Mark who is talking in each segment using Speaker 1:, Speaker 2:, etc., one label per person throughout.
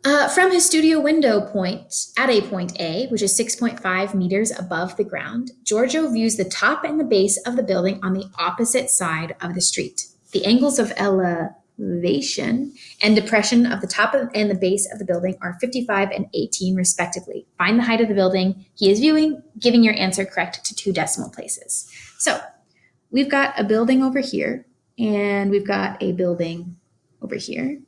Speaker 1: From his studio window point at a point A, which is 6.5 meters above the ground, Giorgio views the top and the base of the building on the opposite side of the street. The angles of elevation and depression of the top and the base of the building are 55 and 18 respectively. Find the height of the building he is viewing, giving your answer correct to 2 decimal places. So we've got a building over here, and we've got a building over here.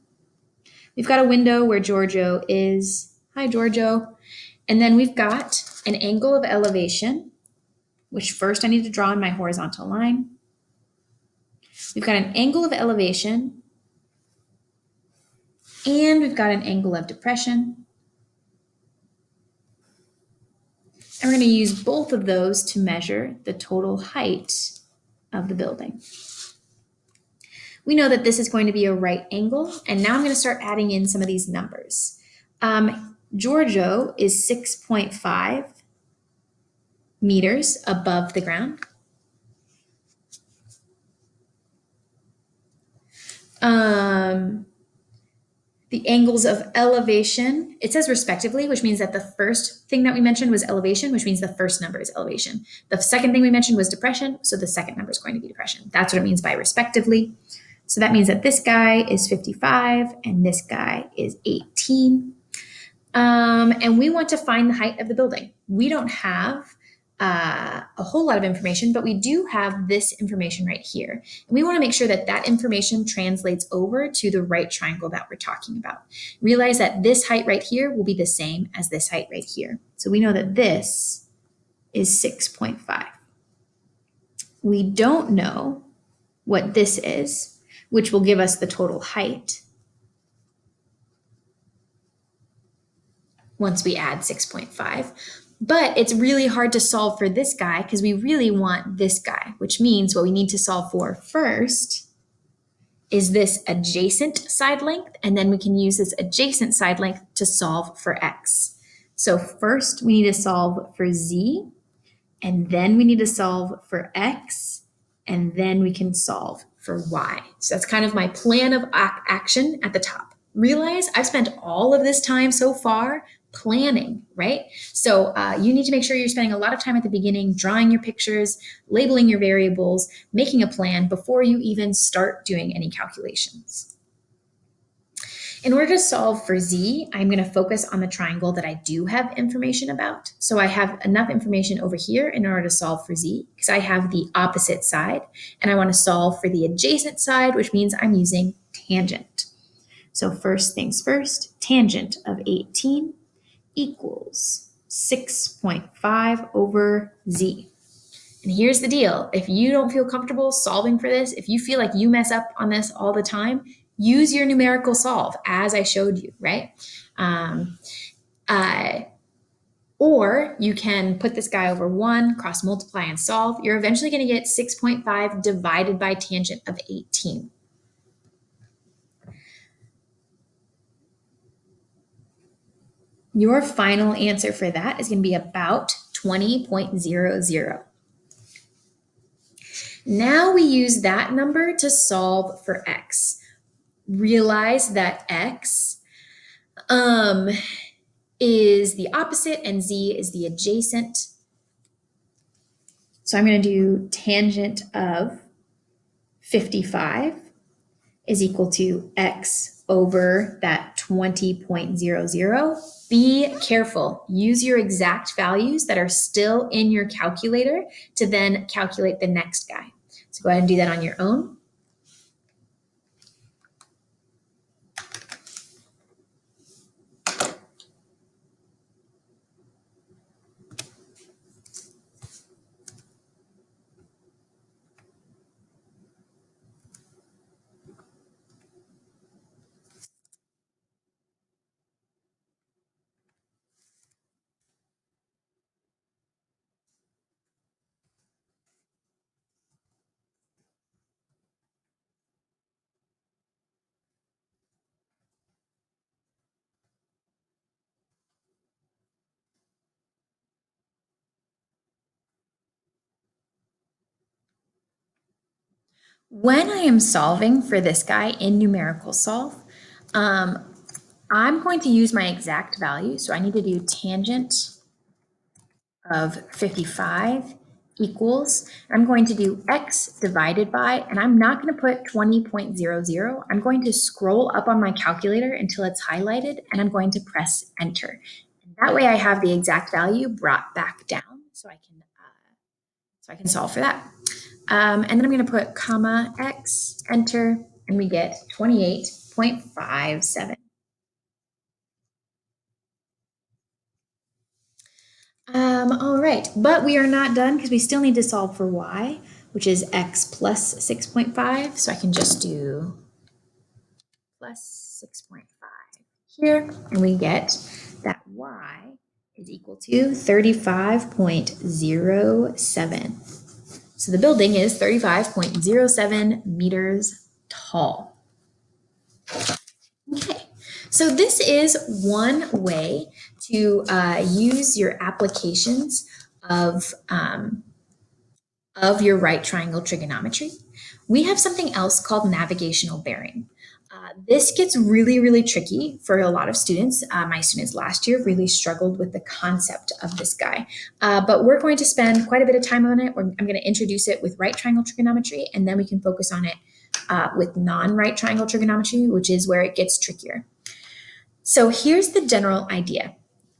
Speaker 1: We've got a window where Giorgio is. Hi, Giorgio. And then we've got an angle of elevation, which first I need to draw in my horizontal line. We've got an angle of elevation, and we've got an angle of depression. And we're going to use both of those to measure the total height of the building. We know that this is going to be a right angle, and now I'm going to start adding in some of these numbers. Giorgio is 6.5 meters above the ground. The angles of elevation, it says respectively, which means that the first thing that we mentioned was elevation, which means the first number is elevation. The second thing we mentioned was depression, so the second number is going to be depression. That's what it means by respectively. So that means that this guy is 55 and this guy is 18. And we want to find the height of the building. We don't have a whole lot of information, but we do have this information right here. And we want to make sure that that information translates over to the right triangle that we're talking about. Realize that this height right here will be the same as this height right here. So we know that this is 6.5. We don't know what this is, which will give us the total height once we add 6.5. But it's really hard to solve for this guy because we really want this guy, which means what we need to solve for first is this adjacent side length, and then we can use this adjacent side length to solve for x. So first we need to solve for z, and then we need to solve for x, and then we can solve for y. So that's kind of my plan of action at the top. Realize I've spent all of this time so far planning, right? So you need to make sure you're spending a lot of time at the beginning, drawing your pictures, labeling your variables, making a plan before you even start doing any calculations. In order to solve for z, I'm going to focus on the triangle that I do have information about. So I have enough information over here in order to solve for z because I have the opposite side, and I want to solve for the adjacent side, which means I'm using tangent. So first things first, tangent of 18 equals 6.5 over z. And here's the deal. If you don't feel comfortable solving for this, if you feel like you mess up on this all the time, use your numerical solve as I showed you, right? Or you can put this guy over 1, cross multiply and solve. You're eventually going to get 6.5 divided by tangent of 18. Your final answer for that is going to be about 20.00. Now we use that number to solve for x. Realize that x is the opposite and z is the adjacent. So I'm going to do tangent of 55 is equal to x over that 20.00. Be careful. Use your exact values that are still in your calculator to then calculate the next guy. So go ahead and do that on your own. When I am solving for this guy in numerical solve, I'm going to use my exact value. So I need to do tangent of 55 equals, I'm going to do x divided by, and I'm not going to put 20.00. I'm going to scroll up on my calculator until it's highlighted, and I'm going to press enter. And that way I have the exact value brought back down so I can solve for that. And then I'm going to put comma x, enter, and we get 28.57. All right, but we are not done because we still need to solve for y, which is x plus 6.5. So I can just do plus 6.5 here, and we get that y is equal to 35.07. So the building is 35.07 meters tall. Okay, so this is one way to use your applications of your right triangle trigonometry. We have something else called navigational bearing. This gets really, really tricky for a lot of students. My students last year really struggled with the concept of this guy, but we're going to spend quite a bit of time on it. I'm going to introduce it with right triangle trigonometry, and then we can focus on it with non-right triangle trigonometry, which is where it gets trickier. So here's the general idea,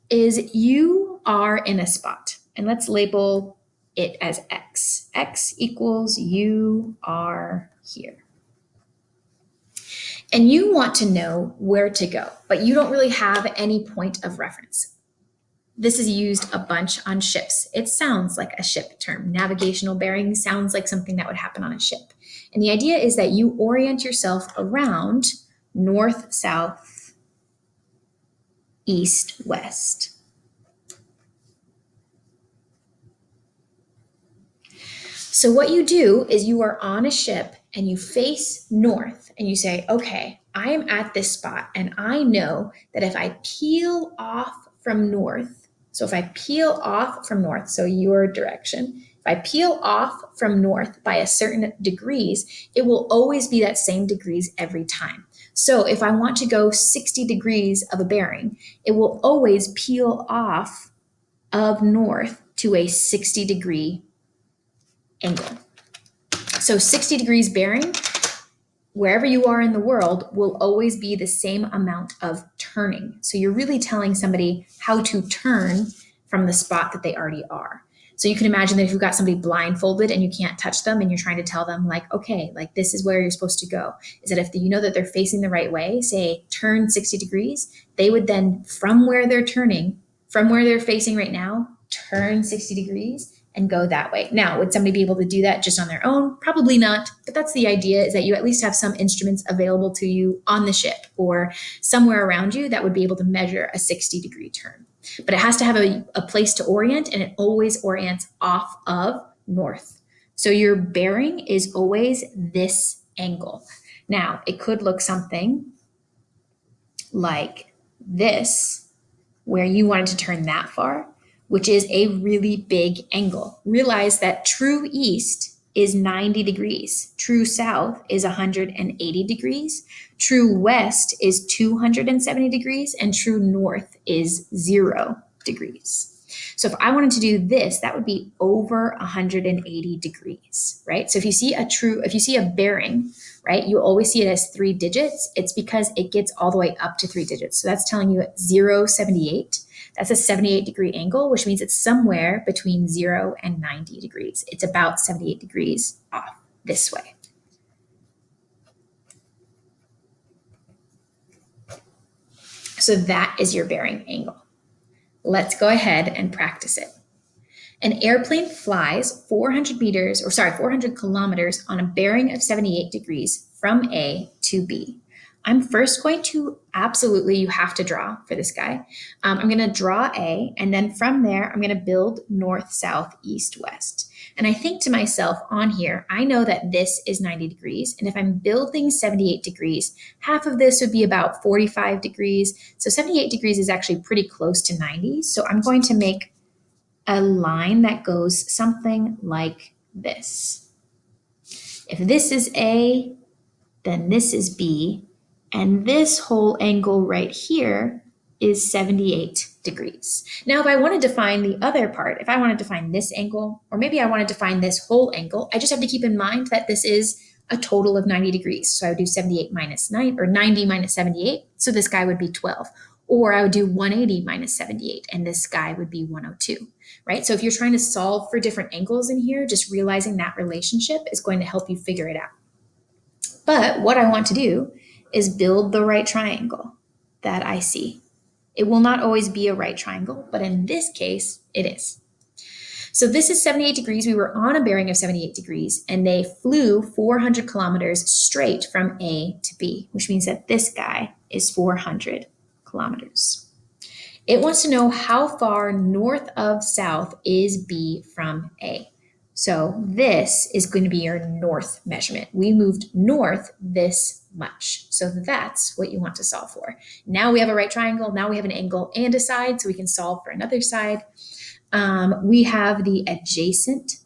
Speaker 1: is you are in a spot, and let's label it as x. X equals you are here. And you want to know where to go, but you don't really have any point of reference. This is used a bunch on ships. It sounds like a ship term. Navigational bearing sounds like something that would happen on a ship. And the idea is that you orient yourself around north, south, east, west. So what you do is you are on a ship and you face north and you say, okay, I am at this spot and I know that if I peel off from north, so if I peel off from north, so your direction, if I peel off from north by a certain degrees, it will always be that same degrees every time. So if I want to go 60 degrees of a bearing, it will always peel off of north to a 60-degree angle. So 60 degrees bearing, wherever you are in the world, will always be the same amount of turning. So you're really telling somebody how to turn from the spot that they already are. So you can imagine that if you've got somebody blindfolded and you can't touch them and you're trying to tell them like, okay, like this is where you're supposed to go, is that if you know that they're facing the right way, say turn 60 degrees, they would then from where they're turning, from where they're facing right now, turn 60 degrees and go that way. Now, would somebody be able to do that just on their own? Probably not, but that's the idea, is that you at least have some instruments available to you on the ship or somewhere around you that would be able to measure a 60-degree turn. But it has to have a place to orient, and it always orients off of north. So your bearing is always this angle. Now, it could look something like this, where you wanted to turn that far, which is a really big angle. Realize that true east is 90 degrees, true south is 180 degrees, true west is 270 degrees, and true north is 0 degrees. So if I wanted to do this, that would be over 180 degrees, right? So if you see a bearing, right, you always see it as 3 digits. It's because it gets all the way up to 3 digits. So that's telling you at 078. That's a 78-degree angle, which means it's somewhere between 0 and 90 degrees. It's about 78 degrees off this way. So that is your bearing angle. Let's go ahead and practice it. An airplane flies 400 kilometers on a bearing of 78 degrees from A to B. I'm first going to you have to draw for this guy. I'm going to draw A, and then from there, I'm going to build north, south, east, west. And I think to myself on here, I know that this is 90 degrees. And if I'm building 78 degrees, half of this would be about 45 degrees. So 78 degrees is actually pretty close to 90. So I'm going to make a line that goes something like this. If this is A, then this is B, And this whole angle right here is 78 degrees. Now, if I wanted to find the other part, if I wanted to find this angle, or maybe I wanted to find this whole angle, I just have to keep in mind that this is a total of 90 degrees. So I would do 78 minus 9, or 90 minus 78. So this guy would be 12. Or I would do 180 minus 78, and this guy would be 102, right? So if you're trying to solve for different angles in here, just realizing that relationship is going to help you figure it out. But what I want to do is build the right triangle that I see. It will not always be a right triangle, but in this case, it is. So this is 78 degrees. We were on a bearing of 78 degrees, and they flew 400 kilometers straight from A to B, which means that this guy is 400 kilometers. It wants to know how far north of south is B from A. So this is going to be your north measurement. We moved north this much. So that's what you want to solve for. Now we have a right triangle. Now we have an angle and a side, so we can solve for another side. We have the adjacent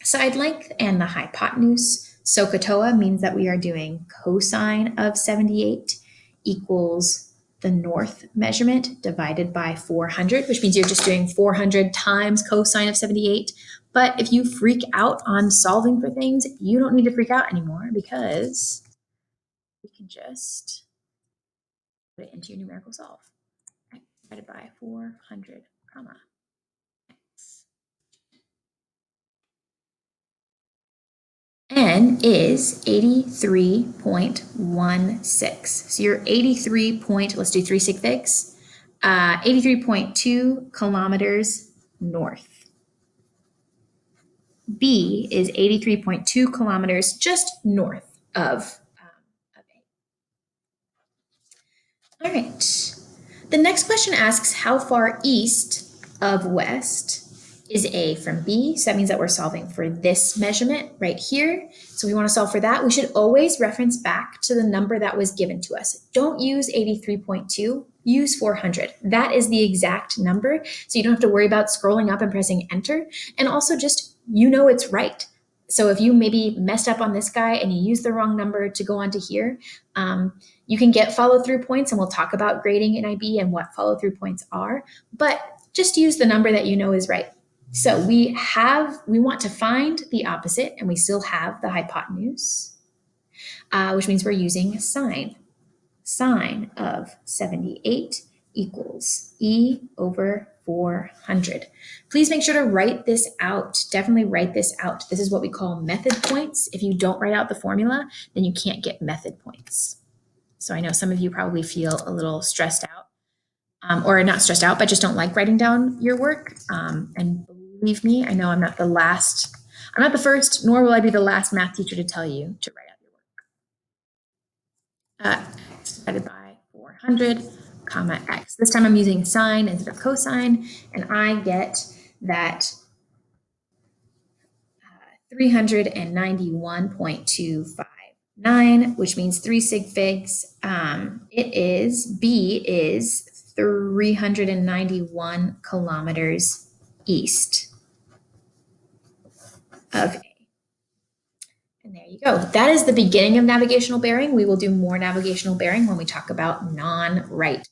Speaker 1: side length and the hypotenuse. SOHCAHTOA means that we are doing cosine of 78 equals the north measurement divided by 400, which means you're just doing 400 times cosine of 78. But if you freak out on solving for things, you don't need to freak out anymore, because you can just put it into your numerical solve. Right? Divided by 400, comma, x. N is 83.16. So you're 83 point, let's do 3 sig figs, 83.2 kilometers north. B is 83.2 kilometers just north of A. All right. The next question asks, how far east of west is A from B? So that means that we're solving for this measurement right here. So we want to solve for that. We should always reference back to the number that was given to us. Don't use 83.2, use 400. That is the exact number. So you don't have to worry about scrolling up and pressing enter. And also just, it's right. So if you maybe messed up on this guy and you used the wrong number to go on to here, you can get follow-through points, and we'll talk about grading in IB and what follow-through points are, but just use the number that you know is right. So we want to find the opposite, and we still have the hypotenuse, which means we're using sine. Sine of 78 equals E over 400. Please make sure to write this out. Definitely write this out. This is what we call method points. If you don't write out the formula, then you can't get method points. So I know some of you probably feel a little stressed out, or not stressed out, but just don't like writing down your work. And believe me, I know I'm not the first, nor will I be the last math teacher to tell you to write out your work. Divided by 400, comma, x. This time I'm using sine instead of cosine, and I get that 391.259, which means 3 sig figs. B is 391 kilometers east of A. And there you go. That is the beginning of navigational bearing. We will do more navigational bearing when we talk about non-right